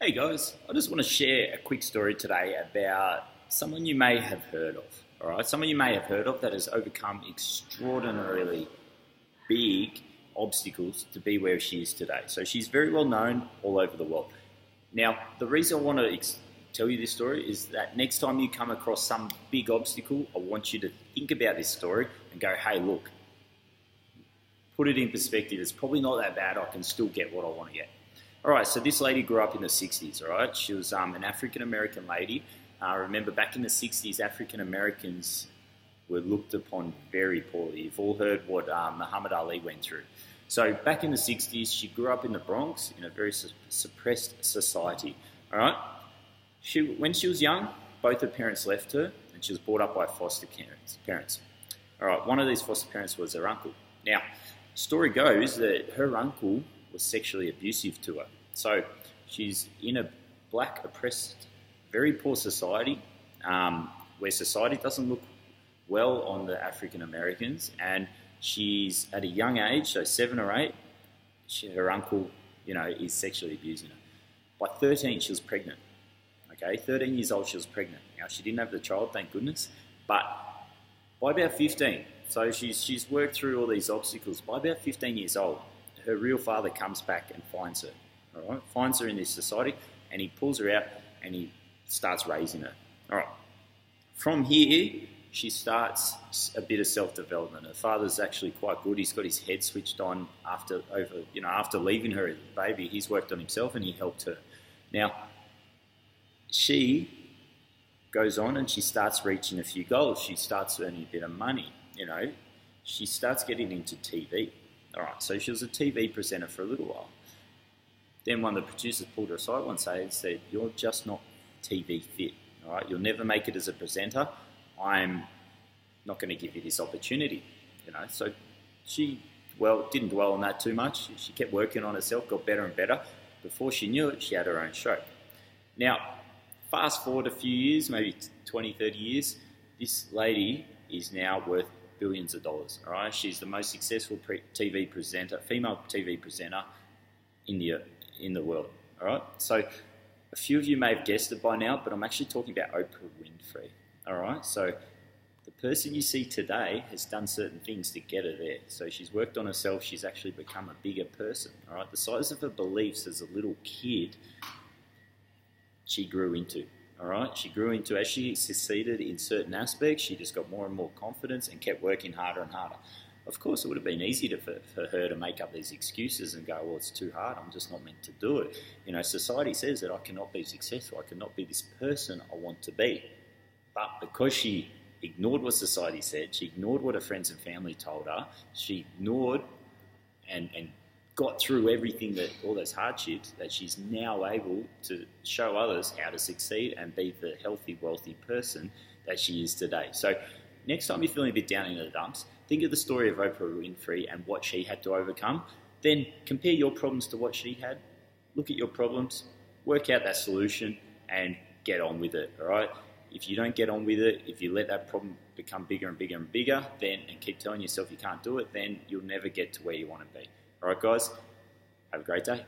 Hey guys, I just want to share a quick story today about someone you may have heard of. All right, someone you may have heard of that has overcome extraordinarily big obstacles to be where she is today. So she's very well known all over the world. Now, the reason I want to tell you this story is that next time you come across some big obstacle, I want you to think about this story and go, hey, look, put it in perspective. It's probably not that bad. I can still get what I want to get. All right, so this lady grew up in the 60s, all right? She was an African-American lady. Remember, back in the 60s, African-Americans were looked upon very poorly. You've all heard what Muhammad Ali went through. So back in the 60s, she grew up in the Bronx in a very suppressed society, all right? When she was young, both her parents left her, and she was brought up by foster parents. All right, one of these foster parents was her uncle. Now, story goes that her uncle was sexually abusive to her. So she's in a black, oppressed, very poor society where society doesn't look well on the African Americans, and she's at a young age, so 7 or 8, her uncle, is sexually abusing her. By 13, she was pregnant. Okay, 13 years old, she was pregnant. Now, she didn't have the child, thank goodness, but by about 15, so she's worked through all these obstacles. By about 15 years old, her real father comes back and finds her, all right? Finds her in this society, and he pulls her out and he starts raising her. All right. From here, she starts a bit of self-development. Her father's actually quite good. He's got his head switched on after leaving her as a baby. He's worked on himself and he helped her. Now, she goes on and she starts reaching a few goals. She starts earning a bit of money, She starts getting into TV. All right, so she was a TV presenter for a little while. Then one of the producers pulled her aside one day and said, "You're just not TV fit, all right? You'll never make it as a presenter. I'm not going to give you this opportunity." So she, didn't dwell on that too much. She kept working on herself, got better and better. Before she knew it, she had her own show. Now, fast forward a few years, maybe 20, 30 years, this lady is now worth billions of dollars, all right? She's the most successful female TV presenter in the world, all right? So a few of you may have guessed it by now, but I'm actually talking about Oprah Winfrey, all right? So the person you see today has done certain things to get her there. So she's worked on herself. She's actually become a bigger person, all right? The size of her beliefs as a little kid, she grew into. All right, she grew into, as she succeeded in certain aspects, she just got more and more confidence and kept working harder and harder. Of course, it would have been easy for her to make up these excuses and go, well, it's too hard, I'm just not meant to do it. Society says that I cannot be successful, I cannot be this person I want to be. But because she ignored what society said, she ignored what her friends and family told her, she ignored and got through everything, all those hardships, that she's now able to show others how to succeed and be the healthy, wealthy person that she is today. So next time you're feeling a bit down in the dumps, think of the story of Oprah Winfrey and what she had to overcome. Then compare your problems to what she had. Look at your problems, work out that solution, and get on with it, all right? If you don't get on with it, if you let that problem become bigger and bigger and bigger, and keep telling yourself you can't do it, then you'll never get to where you want to be. All right, guys, have a great day.